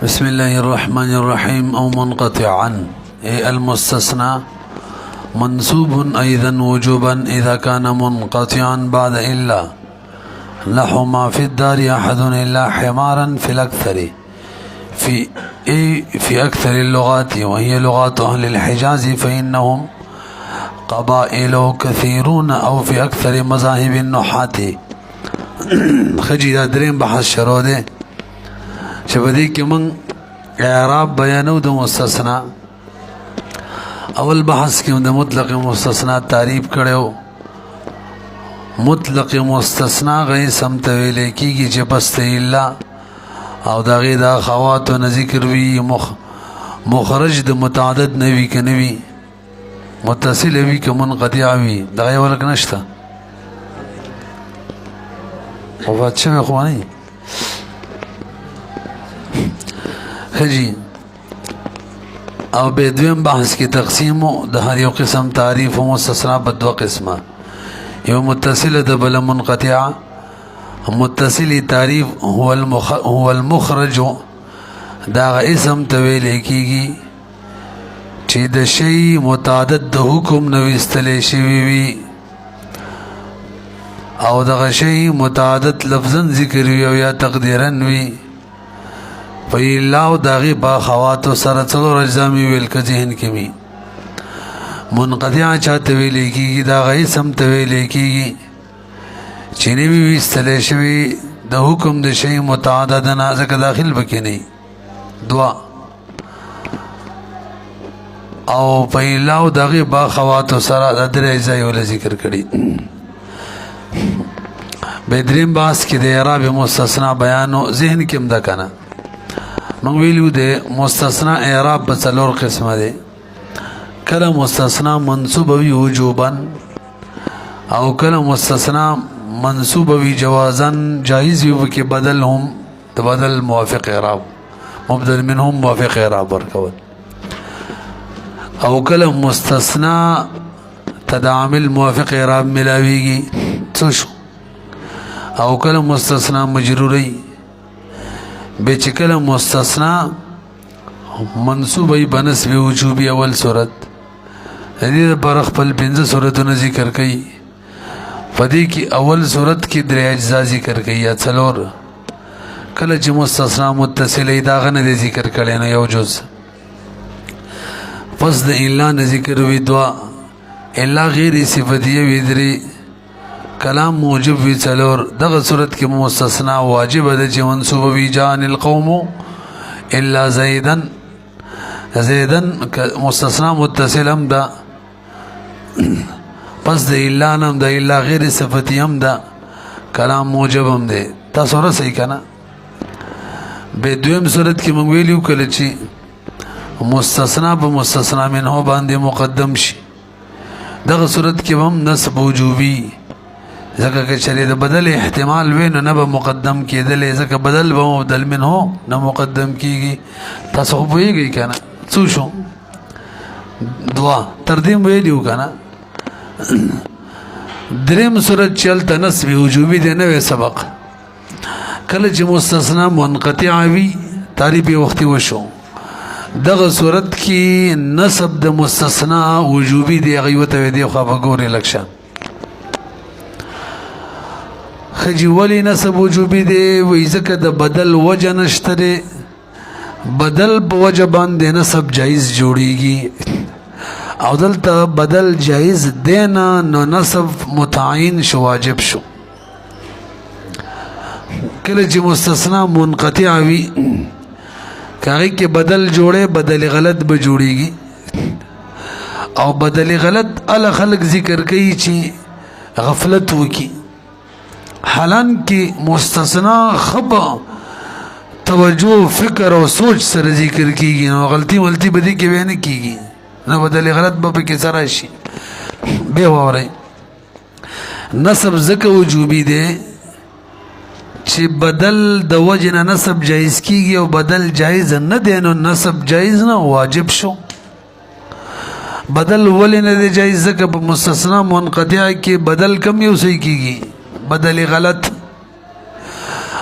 بسم الله الرحمن الرحيم أو منقطعا المستثنى منصوب أيضا وجوبا إذا كان منقطعا بعد إلا نحو ما في الدار أحد إلا حمارا في الأكثر في أكثر اللغات وهي لغات أهل الحجاز فإنهم قبائل كثيرون أو في أكثر مذاهب النحاة خجي دا درين بحث شروع ده شبدی که من اعراب بیانو د مستثنا اول بحث کې د مطلق مستثنا تعریف کړو مطلق مستثنا غي سمت ویل کیږي چې بس الا او دا غي دا خواتو ذکر وی مخرج د متعدد نوی کنوی متصل وی که منقطع وی دا یو ولک نشته او واچو اخوانی خجی او به دویم بحث کی تقسیم د هر یو قسم تعریف او مستثنا په دوه قسمه یو متصل د بل منقطع متصل تعریف هو المخرج دا اسم تویل کیږي چې د شی متعدد د حکم نو استلې شوی وي او د شی متعدد لفظا ذکر وي او یا تقدیرا وي فإلاو داغی با خواتو سر چلو رجزامی ویل که ذہن کمی منقطع چاہتے ویلے کی گی داغی سمت ویلے کی گی چینی بھی ویستلے شوی دا حکم دا شئی متعددنا ازک داخل بکی نہیں دعا او فإلاو داغی با خواتو سر در اجزائی والا ذکر کری بدرین باس کی دے اعراب مستثنا بیانو ذہن کم دا کنا من ویلو ده مستثنا اعراب بڅلور قسمه ده کله مستثنا منصوب وی وجوبا او کله مستثنا منصوب وی جوازا جائز وی کې بدل هم تبدل موافق اعراب مبدل منهم موافق اعراب ورکول او کله مستثنا تدعامل موافق اعراب ملاویږي څه او کله مستثنا مجروري بیچکل مستثنا منصوبی بنسب وجوبی اول صورت حدید پر خپل پنځه صورتونه ذکر کړي پدې کې اول صورت کې درې اجزا ذکر کړي یا څلور کله چې مستثنا متصل داغه نه ذکر کړي نه یو جز پس د الا نه ذکر وی دوا الا غیر صفاتیه وی درې کلام موجب وی څلور دغه صورت کې مستثنا واجب ده چې منصوب وی جان القوم الا زیدن مستثنا متصل هم ده پس د الا نم ده الا غیر صفتی هم ده کلام موجب هم ده تاسو را صحیح کنه به دویم صورت کې موږ ویلو کله چې مستثنا په مستثنا منه باندې مقدم شي دغه صورت کې هم نسب وجوبي ځکه چې چره د بدل احتمال وینو نه به مقدم کېدل ځکه بدل به مبدل منه نه مقدم کیږي تاسو خو ویږي کنه څو شو دعا ترتیب ویلو کنه دریم صورت چلته نسب وجوبي دی نه سبق کله چې مستثنا منقطع وي تعریف وختي وشو دغه صورت کې نسب د مستثنا وجوبي دی غیوته دی خو به ګوري لکشه خجی ولی نسب وجوبی دی وی ځکه د بدل وجه نشته بدل په وجه باندې نسب جایز جوړیږي او دلته بدل جایز دینا نو نسب متعین شو واجب شو کله چې مستثنا منقطع وي کاغی کې بدل جوړه بدل غلط به جوړیږي او بدل غلط ال خلق ذکر کوي چې غفلت وکي حالان کی مستثنا خب توجه فکر او سوچ سره ذکر کیږي نو غلطی بدی کې وینه کیږي نو بدل غلط به کې سره شي به وره نسب زکه وجوبی دی چې بدل د وجنه نسب جایز کیږي او بدل جایز نه دی نو نسب جایز نه واجب شو بدل ولې نه دی جایز ځکه په مستثنا منقطع کې بدل کم یو صحیح کیږي بدل غلط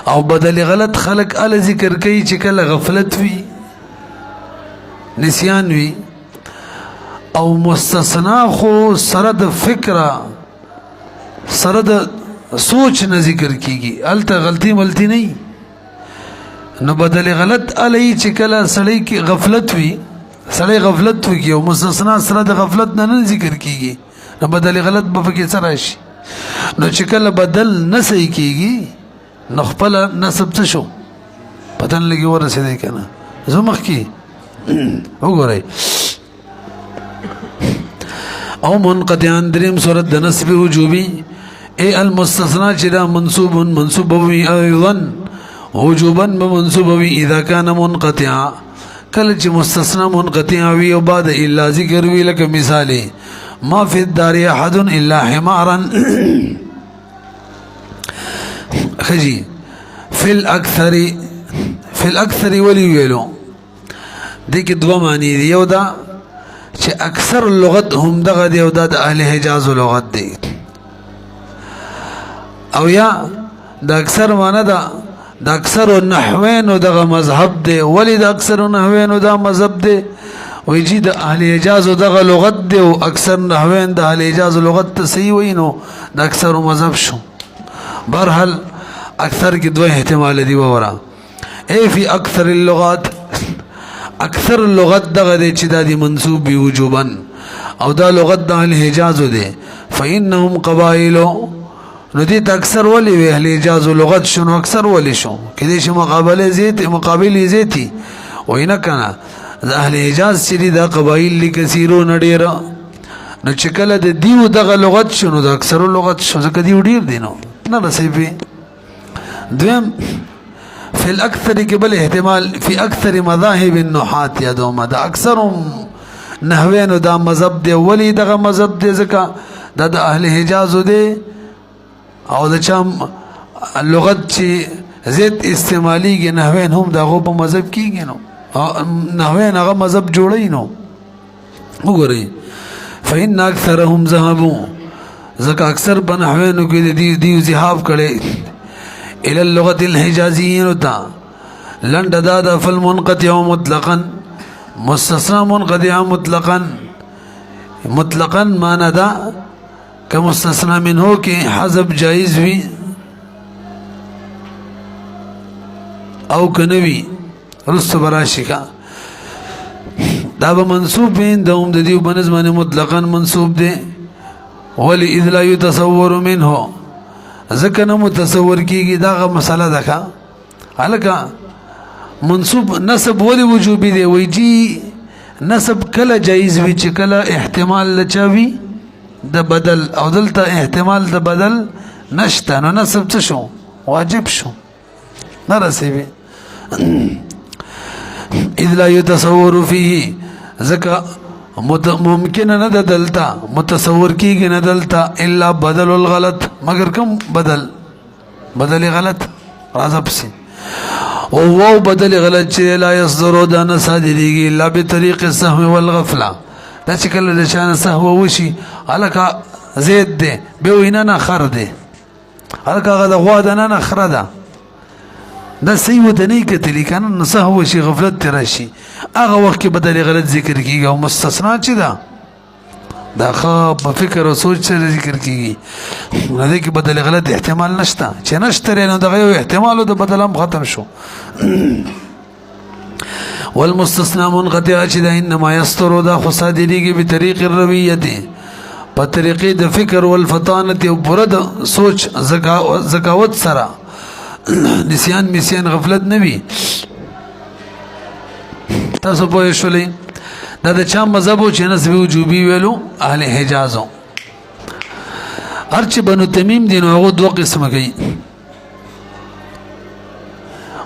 او بدل غلط خلق ال ذکر کوي چې کله غفلت وي نسیان وي او مستثنا خو سره د فکر سره د سوچ نه ذکر کیږي الته غلطی ملتی نه نو بدل غلط علی چې کله سړی کی غفلت وي سړی غفلت وي او مستثنا سره د غفلت نه ذکر کیږي نو بدل غلط به پکې سره شي نو چې کله بدل نه صحیح کیږي نو خپل نسب څه شو پتن لګي ورسېدای کنه زمخ کی وګورئ او منقطعان دریم صورت د نسب وجوبی اے المستثنا چې دا منصوب وي ايضا وجوبا منصوب وي اذا كان منقطعا کله چې مستثنا منقطع وي او بعد الا ذکر وی لکه مثال ما في الدار احد الا حمارا خجي في الاكثر ولي ویلو دې کې دوه معنی دي یو دا چې اکثر لغت هم دغه دی او د اهل حجاز لغت دی او یا د اکثر معنی دا د اکثر نحوین دغه مذهب دی ولی د اکثر نحوین دا مذهب دی وی جی د اهل حجاز دغه لغت دی او اکثر نحوین د اهل حجاز لغت ته صحیح وینو د اکثر مذهب شو برحال اکثر کی دوه احتمال دی وره ای فی اکثر اللغات اکثر لغت دغه دی چې د منصوب بی وجوبا او دا لغت د اهل حجاز دی فانهم قبائل نو دې اکثر ولی وی اهل حجاز لغت شنو اکثر ولی شو کله چې مقابله زیتی وینا کنه د اهل حجاز چې د قبایل لکثیرو نډیر نو چې کله د دیو دغه لغت شنو د اکثر لغت شو ځکه دیو ډیر دینو نه رسېږي دویم فی الاکثر قبل احتمال فی اکثر مذاهب النحات یا دوما دا اکثرهم نحوین دا مذهب دی ولی دغه مذهب دی ځکه د اهل حجاز دی او د چم لغت چې زید استعمالیږي نحوین هم دغه په مذهب کېږي نو نحوین هغه مذهب جوړی نو وګورئ فإن اکثرهم ذهبوا ځکه اکثر په نحوینو کې دی ذهاب کړي الى اللغة الحجازيين تا لند دادا فالمنقطع مطلقا مستثنى منقطع مطلقا معنی دا کہ مستثنى منه کہ حذف جائز وی او کنوی رست براشی کا دا با منصوب بین دوم دا دیو بنظمان مطلقا منصوب دے ولی اذ لا يتصور منه ذکر نه متصور کیږي دا مسله ده کا الکه منصوب نسب ولی وجوبی دی وی جی نسب کله جایز وی چې کله احتمال لچوي د بدل او دلته احتمال د بدل نشته نو نسب څه شو واجب شو نه رسېږي اذ لا يتصور فيه ذکر ممکن نه دلتا متصور کیږي نه دلتا الا بدل الغلط مگر کوم بدل غلط راځه پسې او بدل غلط چې لا يصدر دا نه صادریږي الا بطريق السهو والغفله دا چې کله د شان سهو وشي الکه زید دی به وینا نه خر دی الکه غدا غوا ده نه خر ده دا صحیح وته نه کتلی کنه نه سهو شي غفلت ترشي هغه وخت کې بدل غلط ذکر کیږي او مستثنا چې دا خو په فکر او سوچ سره ذکر کیږي نه کې بدل غلط احتمال نشته چې نشته نو دغه یو احتمال د بدل هم ختم شو والمستثنى منقطع چې دا انما يستر دا خصادریږي په طریق الرویه په طریقې د فکر والفطانه او برد سوچ زکاوت سره نسیان غفلت نوی تاسو پوه شولئ دا د چا مذهب چې نسب وجوبي ویلو اهل حجازو هر چې بنو تمیم دي نو هغه دوه قسمه کوي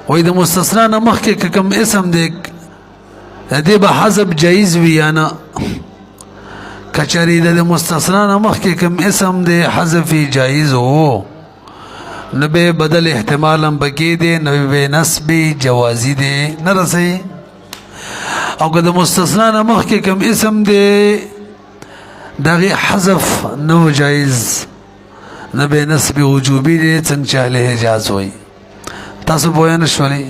وای د مستثنا نه مخکې کوم اسم دی دې به حذف جایز وي یا نه کچری د مستثنا نه مخکې کوم اسم دی حذف جایز وو نبه بدل احتمال هم بکی دی نبه نسب جوازی دی نرسی او که د مستثنا نه مخکې کوم اسم دی دغه حذف نو جایز نبه نسب وجوبی دی څنګه چې اهل حجاز وای تاسو پوه نه شولې.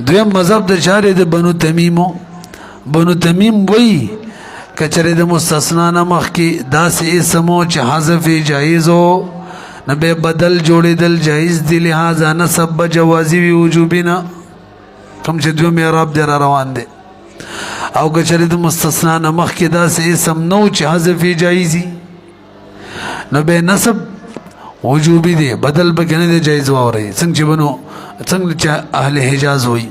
دویم مذهب د چارې د بنو تمیمو. بنو تمیم وی کچره د مستثنا نه مخکې داسې اسمو چې حذف جایز و نه به بدل جوړېدل جایز دی، لہذا نسب به جوازي وي وجوبي نه، کوم چې دویم اعراب دی را روان دی. او کچره د مستثنا نه مخکې داسې اسم نو چې حذف جایزي نو به نسب وجوبي دی، بدل به کنه دی جایز واوري، څنګه چې بنو څنګه چې اهل حجاز وي.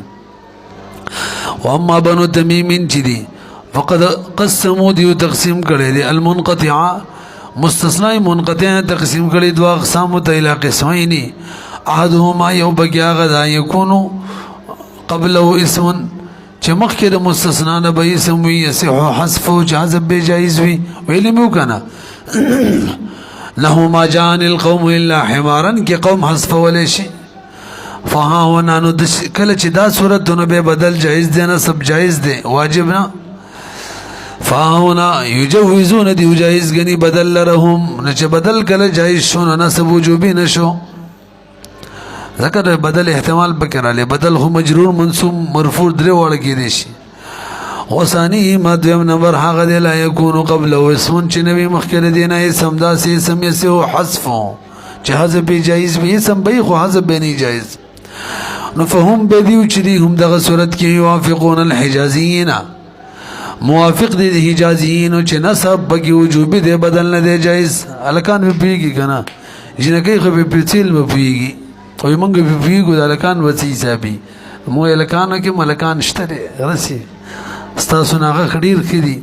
واما بنو تمیم چې دي فقد قسموا دیو تقسیم کړي دي المنقطعه مستثنا منقطع تقسیم کړي دوا اقسام ته الى قسمين. احدهما یو بګیا غدا یکونو قبله اسم چې مخکې د مستثنا نه به اسم وي يصح حذف او جازب به جایز وي. ویلې مو کنه له ما جان القوم الا حمارا کې قوم حذف ولې شي. فها ونانو کله چې دا صورتونه به بدل جایز دی نه سب جایز دی واجب نه. فهنا یجوزون دی جایز غنی بدل لرهم نه چې بدل کله جایز شو نه سب وجوبي نشو. ذکر بدل احتمال بکراله بدل هو مجرور منصوب مرفوع درې وړ کې دي شي. وثانی ما دویم نمبر هغه دی لا یکون قبل اسم چې نبی مخکره دی نه اسم داسې اسم یې سو حذف چې حذف جایز به اسم به خو حذف به نه جایز. نو فهم بدیو چې دی هم دغه صورت کې یوافقون الحجازیین موافق دي حجازیین چې نسب بګي وجوبي دی بدل نه دی جایز. الکان به پیږي کنه جنکې خو به پیڅل به پیږي او موږ به پیږو د الکان وسی حسابي مو الکانو کې ملکان شته رسي ستاسو ناغه خډیر کړي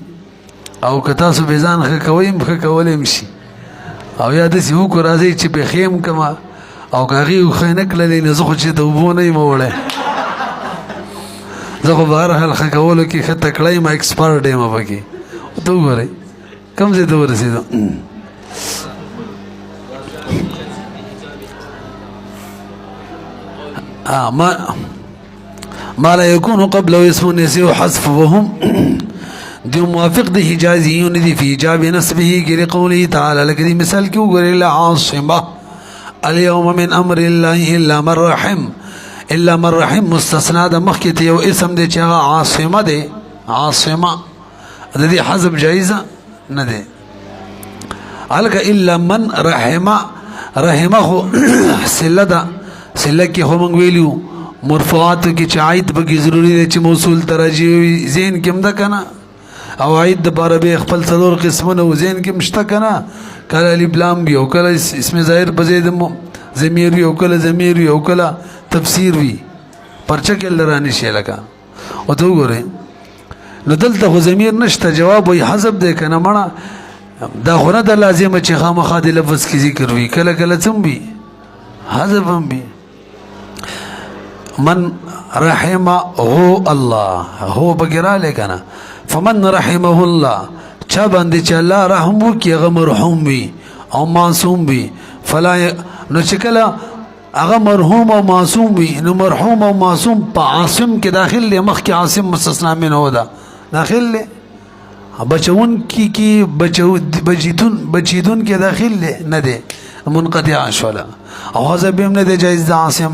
او که تاسو به ځان ښه کوئ مخه کولای شي او یا داسې وکړو راځئ چې به خیم کما او که هغې ښه نه کړلې نه زه خو چې د اوبو نه یم وړی زه خو به هر حال ښه کولو کې ښه تکړه یم ایکسپرټ یم پکې. ته وګورئ کوم ځای ته ورسېدو. ما لا يكون قبله اسم يسيء حذف وهم دي موافق دي حجازيون دي في إيجاب نسبه كي قوله تعالى لك دي مثال كي وقال إلا عاصمة اليوم من أمر الله إلا من رحم مستثنى ده مخكتي يو اسم دي چاها عاصمة دي عاصمة دي حذف جائزة ندي عليك إلا من رحمه سلة ده سلة كي هو من ویلیو مرفوعات کی چایت بکی ضروری دی چې موصول ترجی وي زین کې مده کنه او عید د بار به خپل څلور قسمونه و زین کې مشته کنه کله الف لام وی او کله اسم ظاهر په زید ضمیر وی او کله ضمیر وی او کله تفسیر وی پرچا کې لرانی شي لکه او ته وګورئ نو دلته خو ضمیر نشته جواب وي حذف دی کنه مړه دا خو نه د لازمه چې خامخا د لفظ کې ذکر وی کله کله څم وی حذف هم وی. من رحمه الله هو بقرا لكنا فمن رحمه الله چا باندې چې الله رحم وکي هغه مرحوم وي او معصوم وي فلا نو چې کله هغه مرحوم او معصوم وي نو مرحوم او معصوم په عاصم کې داخل له مخ کې عاصم مستثنا من هو ده داخل له بچون کی بچیدون کې داخل له نه ده منقطع شولا او هذا بهم نه ده جائز ده عاصم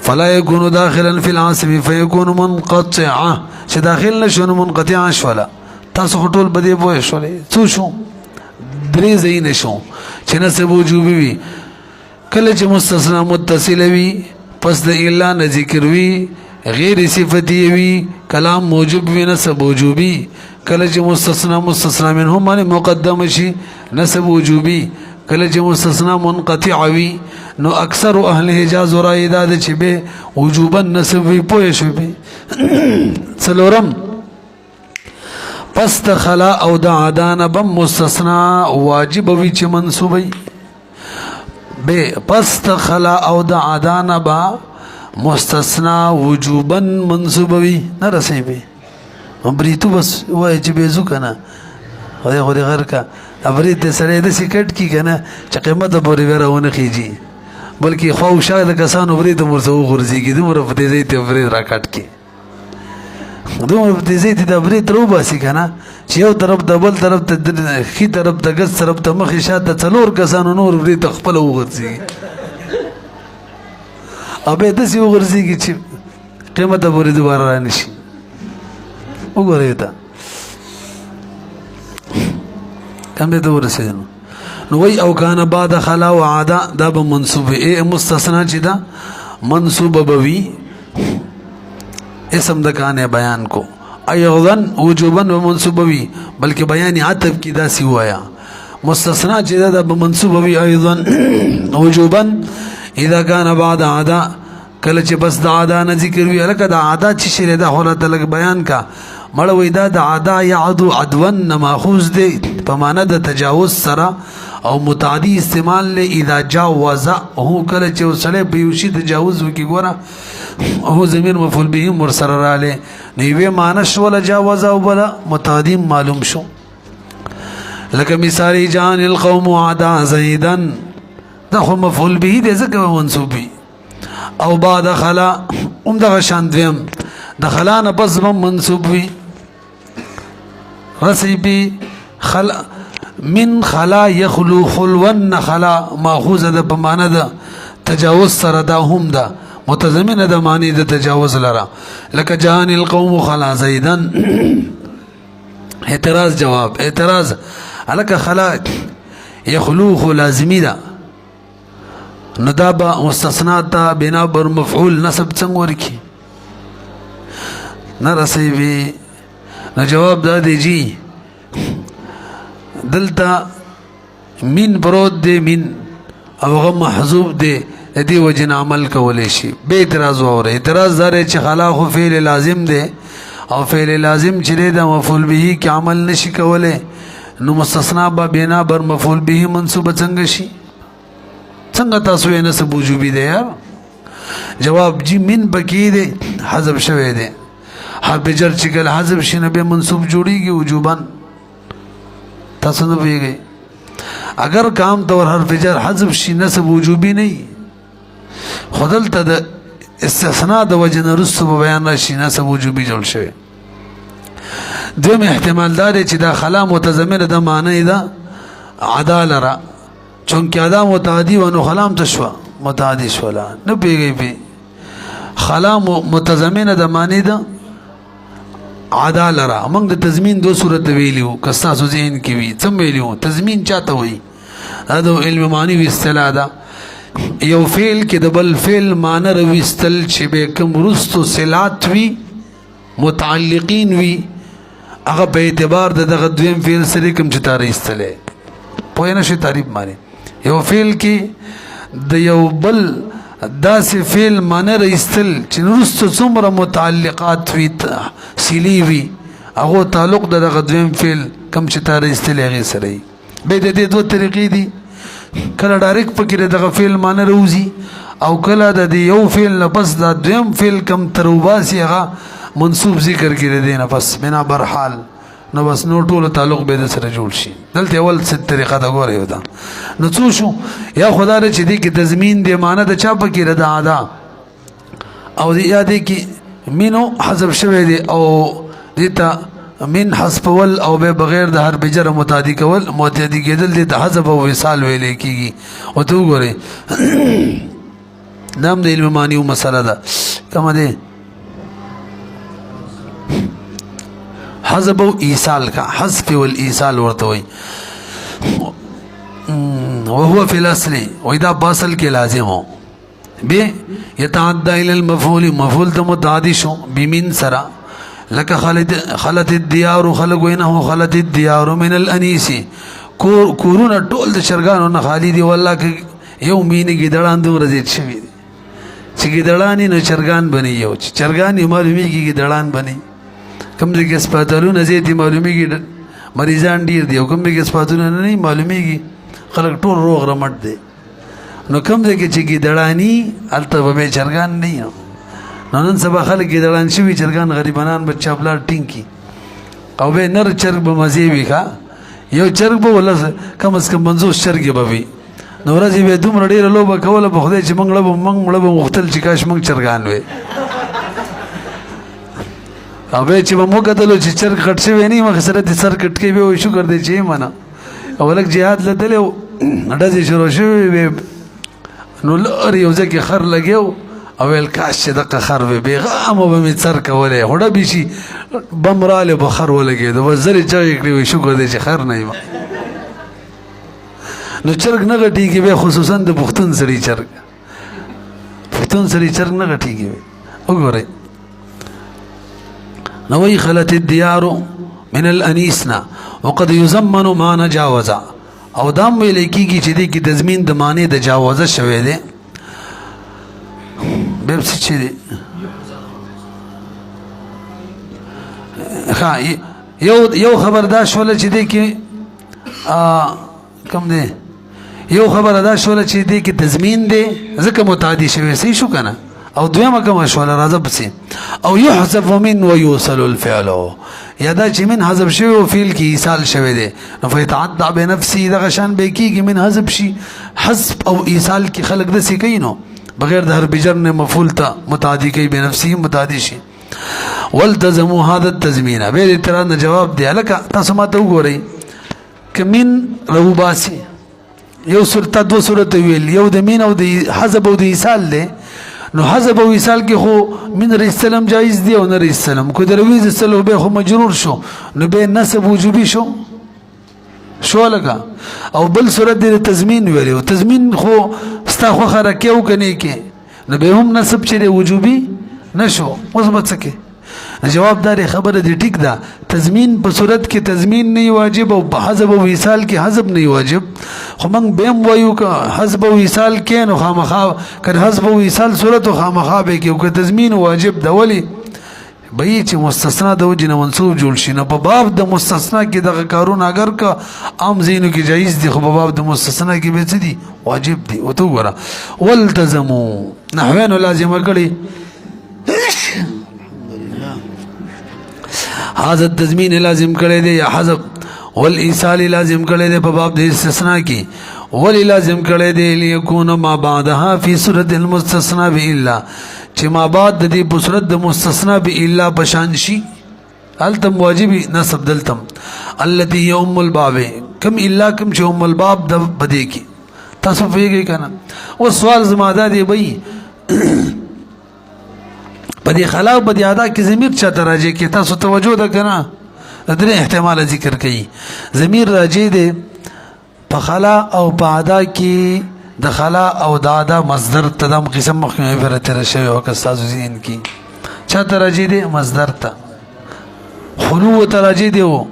فلا يكون داخلا في العاصم فيكون منقطعا چې داخل نشو منقطعا شولا. تاسو ټول بده پوه شولې څو شو درې ځای نشو چې نسب وجوبي وي کله چې مستثنا متصل وي پس د الا نه ذکر وي غیر صفتی وي کلام موجب وي نسب وجوبي کله چې مستثنا منهم باندې مقدم شي نسب وجوبي کله چې مستثنا منقطع وي نو اکثر اهل حجاز رائے دا چې به وجوبا نسب وي پوه شو به څلورم پس خلا او د عدان بم مستثنا واجب وي چې منصوبي به پس خلا او د عدان با مستثنا وجوبا منصوب وي نه رسي به بریتو بس وای چې به زو کنه خدای غیر کا ابرید سره د سکټ کی کنه چې قیمت پورې ورونه کیږي بلکې خو شاید کسانو برید مرسو غرزيږي دومره په تیزی ته برید راکټ کی دومره په تیزی ته برید ترو باسي کنه چې یو طرف د بل طرف ته خي طرف ته ګس طرف ته مخې شاته څلور کسانو نور برید خپل وغرزيږي او به داسې وغورځېږي چې قیامت پورې دوباره را نه شي. وګورئ ته کم دی ته ورسېدنو. نو وی او کان بعد خلا و عاده دا به منصوب ای مستثنا چې دا منصوب به وي اسم د کان بیان کو ایضا وجوبا و منصوب وي بلکې بیان عطف کی داسې وایا مستثنا چې دا به منصوب وي ایضا وجوبا اذا كان بعد عاده کله چې بس د عاده نه ذکر وی لکه د عاده چې شری دا حالت لګ بیان کا مړ وې دا د عاده یعدو عدوا ماخوذ دی په معنا د تجاوز سره او متعدی استعمال له اذا جاوز هو کله چې وسله په یو شی تجاوز وکي ګوره هو زمين مفعول به مرسل را له نیوه معنا شول جاوز او بل متعدی معلوم شو لکه مثال جان القوم عدا زيدا دا خو مفعول به دې ځکه منصوبي او بعد خلا دغه شان دویم دخلا نه پس منصوب وي رسيبي خلا من خلا يخلو خلوا خلا ماخوذه د بمانه د تجاوز سره دا هم ده متضمنه د معنی د تجاوز لرا لك جان القوم خلا زيدا اعتراض جواب اعتراض الک خلا يخلو لازمي ده ندابه مستثنات بنا بر مفعول نسب څنګه ورکی نه رسیبي نو جواب دا دی جی دلتا من برود دی من او غم محذوب دی دی وجن عمل کولی شي به اعتراض وره اعتراض دار چې خلا خو فعل لازم دی او فعل لازم چې دی د مفعول به کې عمل نشي کوله نو مستثنا به بنا بر مفعول به منصوب څنګه شي څنګه تاسو یې نسب وجوبي دی یار جواب جی من بکی دی حذف شوی دی حرف جر چې کله حذف شي نه به منصوب جوړیږي وجوبا تاسو نه پیږئ اگر کام طور حرف جر حذف شي نسب وجوبي نه خدل ته د استثناء د وجه نه رسو بیان راشي نسب وجوبي جوړ شوی دویم احتمال دار چې دا خلا متضمنه د معنی دا عداله را چونکه ادا متعدی و نو خلام تشوا متعدی شولا نه پیږي په خلا متضمنه د معنی دا عداله را موږ د تضمین دو صورت ویلیو کستا سو ذهن کې وی څم ویلیو تضمین چاته وی دا د علم معنی وی اصطلاح دا یو فعل کې د بل فعل معنی روي استل چې به کوم رستو صلات وی متعلقین وی هغه په اعتبار د دغه دویم فعل سره کوم چې تاریخ استله پوه نه شي تعریف معنی یو فعل کې د یو بل داسې فعل معنی رئیستل چې نورستو څومره متعلقات وي سیلی وي هغه تعلق د دغه دویم فعل کم چې تا رئیستل هغې سره وي بیا د دې دوه طریقې دي کله ډایرکټ پکې دغه فعل معنی راوځي او کله د دې یو فعل نه پس دا دویم فعل کم تر وباسي هغه منصوب ذکر کړي دی نه پس بنا برحال نو بس نو ټول تعلق به د سره جوړ شي دلته اول څه طریقه دا غوړې ودا نو څو شو یا خدای دې چې دې کې تضمین دی معنی د چا پکې ردا ادا او دې یادې کې مینو حذف شوی دی او دې ته من حذف ول او به بغیر د حرف جر متعدی کول متعدی کېدل دې ته حذف او وصال ویل کېږي او ته وګورئ نام د علم معنی او مسله ده کومه ده حذف او ایصال کا حذف والایصال ورته وي وهو في الاصل واذا باصل کې لازم هو به يتعدى الى المفعول مفعول ته متعدی شو بمن سرا لك خلت الديار خلق وينه خلت الديار من الانيس کورونه ټول د شرګانو نه خالی دی والله کې یو مینه ګډړان دوه رزيت شوی چې ګډړانی نه شرګان بني یو چې شرګان معلومیږي ګډړان بني کوم ځای کې سپاتلونه زیاتې معلومیږي مریضان ډیر دي او کوم ځای کې سپاتونه نه معلومیږي خلک ټول روغ رمټ دي نو کوم ځای کې چې ګډړانی هلته به چرګان نه نو نن سبا خلک ګډړان شوي چرګان غریبانان بچا بلار ټینګي او به نر چرګ به مزې وي ښه یو چرګ به ولا کم از کم 50 چرګې به وي نو ورځې به دومره ډېره لوبه کوله په خدای چې موږ مړه به مختل چې کاش موږ چرګان وي او به چې موږ کتلو چې چرګ کټ شوی نه مخ سره د سر کټ کې به وي شکر دی چې معنا اولک جهاد لدل ډزې شروع شوی نو لر یو ځکه خر لګیو او ویل کاش چې دغه خر وي بېغامه به مې څر کولی هوډه به شي بم رالی به خر ولګېدو بس زرې چغې کړې وي شکر دی چې خر نه یم نو چرګ نه غټېږي بیا خصوصا د پښتون سړي چرګ پښتون سړي چرګ نه غټېږي وګورئ نو وایي خلت الدیار من الانیسنا وقد یزمن ما نجاوزا او دام ویلی کېږي چې دې کې تضمین د معنی د جاوزه شوی دی بیا څه چې دی یو خبر دا شوله چې دې کې کم دی یو خبره دا شوله چې دې کې تضمین دی ځکه متعدي شوی صحیح شو که نه او دویمه کومه شوله راځه پسې او یحذف من ویوصل الفعل یا دا چې من حذف شوی او فعل کې ایصال شوی دی نو فیتعدى بنفسه دغه شان به کېږي من حذف شي حذف او ایصال کې خلک داسې کوي نو بغیر د حرف جر نه مفعول ته متعدي کوي بنفسه متعدي شي والتزموا هذا التزمین به دې اعتراض نه جواب دی لکه تاسو ما ته وګورئ که من روباسي یو صورت دو صورت ویل یو د مین او د حذف او د ایصال دی نو حذف او ایصال کې خو من رسلم جایز دی او نه رسلم کو درویز سلو به خو مجرور شو نو به نسب وجوبي شو لکه او بل صورت د تضمین ویل او تضمین خو ستا خو خرکه او کني کې نو به هم نسب چې وجوبي نشو اوس مڅکه جواب دار خبره دی ټیک ده تضمین په صورت کې تضمین نه واجب او په حذف او ایصال کې حذف نه واجب خو موږ به هم وایو که حذف او ایصال کې نو خامخا که حذف او ایصال صورت او خامخا به کې او که تضمین واجب ده ولی به چې مستثنا د وجه نه منصوب جوړ شي نو په باب د مستثنا کې دغه کارونه اگر که عام زینو کې جایز دي خو په باب د مستثنا کې به څه دي واجب دي او ته وګوره والتزموا نحوینو لازمه کړي هذا التضمین لازم کړی دی یا حذف والایصال لازم کړی دی په باب د استثناء کې ولی لازم کړی دی لیکون ما بعدها فی صورت المستثنى بالا چې ما بعد د دې په صورت د مستثنى بالا بشان شي التم واجبی نسب دلتم التي هي ام الباب کم الا کم چې ام الباب د بده کې تاسو پیږئ کنه او سوال زماده دی بھئی بدی خلا او بدی ادا کې ضمیر چاته راځي کې تاسو توجه ده کنه درې احتمال ذکر کړي ضمیر راځي دی په خلا او په ادا کې د خلا او د ادا مصدر تدم قسم مخکې پر تر شوی او که تاسو ذهن کې چاته راځي دی مصدر ته خلو ته راځي دی او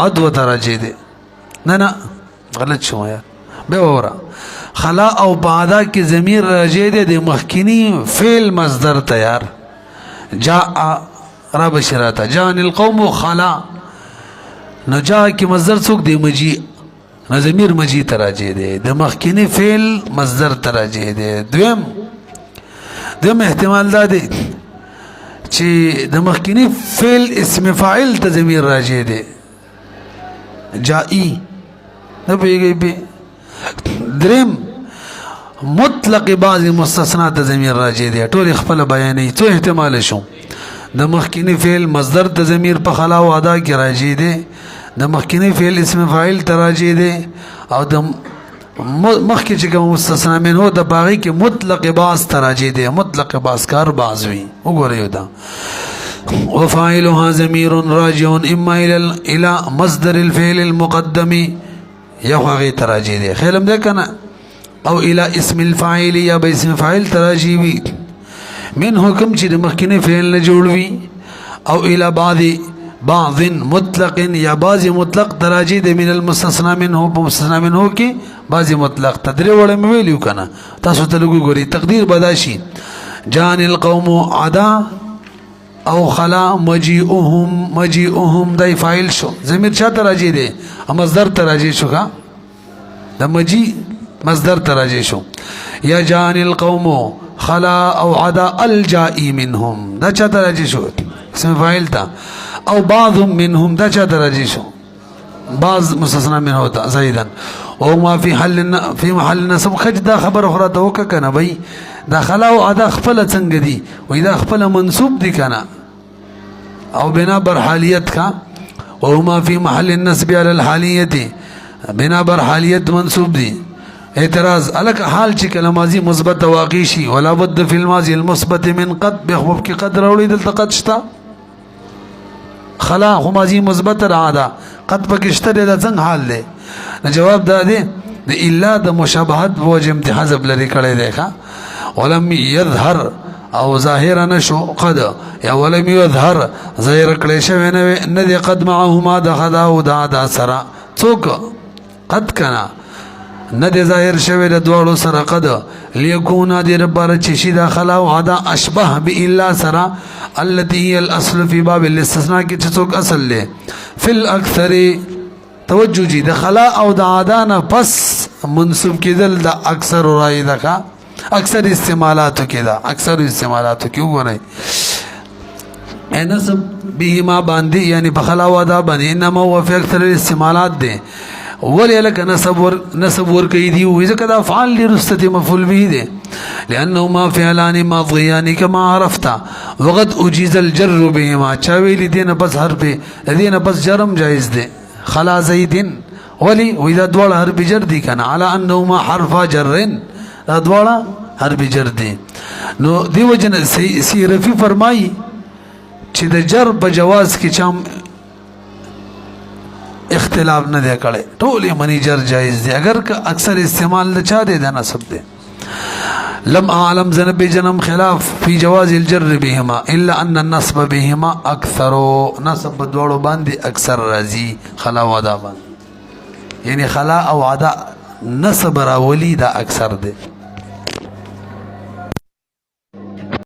عدو ته راځي دی نه غلط شو یار به وره خلا او بعدا کی ضمیر راجع دی د مخکینی فعل مصدر تیار جاء رب شراتا جان القوم خلا نو جاء کی مصدر څوک دی مجی نو ضمیر مجی تراجع دی د مخکینی فعل مصدر تراجع دی دویم احتمال دا دی چې د مخکینی فعل اسم فاعل ته ضمیر راجع دی جائی نه پیږي به دریم مطلق بعض مستثنات ضمیر راجع دی ټول خپل بیانې څو احتمال شو د مخکینی فعل مصدر ته ضمیر په خلا او ادا کې راجع دی د مخکینی فعل اسم فاعل ته راجع دی او د مخکې چې کوم مستثنا منه د باغی کې مطلق بعض ته راجع دی مطلق بعض کار بعض وي وګورئ دا وفاعلها ضمیر راجع اما الى مصدر الفعل المقدم یا هغه تراجی دی خیلم ده کنه او الى اسم الفاعل یا به اسم فاعل تراجی وی من حکم چې د مخکینه فعل نه جوړ وی او الى بعض مطلق یا بعض مطلق تراجی دی من المستثنى منه په مستثنى منه کې بعض مطلق تدری وړ مې ویلو کنه تاسو ته لګو ګوري تقدیر بداشي جان القوم عدا او خلا مجيئهم دای فاعل شو ضمیر چا تراجی دی مصدر تراجی شو کا د مجی مصدر تراجی شو یا جان القوم خلا او عدا الجائي منهم دا چا تراجی شو اسم فاعل تا او بعضهم منهم دا چا تراجی شو بعض مستثنا منه ہوتا زیدن او ما فی محل نصب خج دا خبر اخرى ته وک کنه بھئی دا خلا او عدا خپل څنګه دی وای دا خپل منصوب دی کنه او بنا بر حالیت کا وهما في محل النصب على الحالية بنا بر حالیت منصوب دی اعتراض الک حال چې کله ماضی مثبت واقع شي ولا بد فی الماضی المثبت من قد بخوف کې قد راوړي دلته قد شتا خلا خو ماضی مثبت را ده قد پکې شته د څنګه حال دی نو جواب دا دی د الا د مشابهت وجه امتحاز لري کړي دی ښا ولم يظهر او ظاهر نشو قد یا ولم يظهر ظاهر کړي شوی نه دی قد معهما د خدا او دا سره څوک قد کنا نه دی ظاهر شوی د دوړو سره قد ليكون دې ربره چې شي دا خلا او عدا اشبه بالا سره التي هي الاصل في باب الاستثناء کې چې څوک اصل له فی الاکثر توجه جی د خلا او د عدا نه پس منسوب کېدل د اکثر راي ده اکثر استعمالاتو کې دا اکثر استعمالاتو کې وګورئ نسب بهما باندې یعنی په خلا او عدا باندې انما هو فی اکثر الاستعمالات ده ولی لك نسب ور کوي دی وې ځکه دا افعال لرستته مفعول به دي لانهما فعلان ماضيان كما عرفت وقد اجيز الجر بهما چاویل دي نه بس حرف دي نه بس جرم جائز دي خلا زيد ولي واذا دوړ حرف جر دي کنه على انهما حرف جر دا دوړ حرف جر دي نو دی وجن سی رفی فرمای چې د جر په جواز کې چم اختلاف نه دی کړي ټول منی جر جائز دي اگر که اکثر استعمال نه چا دي د نسب دي لم اعلم ذنب جنم خلاف في جواز الجر بهما الا ان النصب بهما اكثر نصب دوړو باندې اکثر راځي خلا او عدا باندې یعنی خلا او عدا نصب راولي دا اکثر دي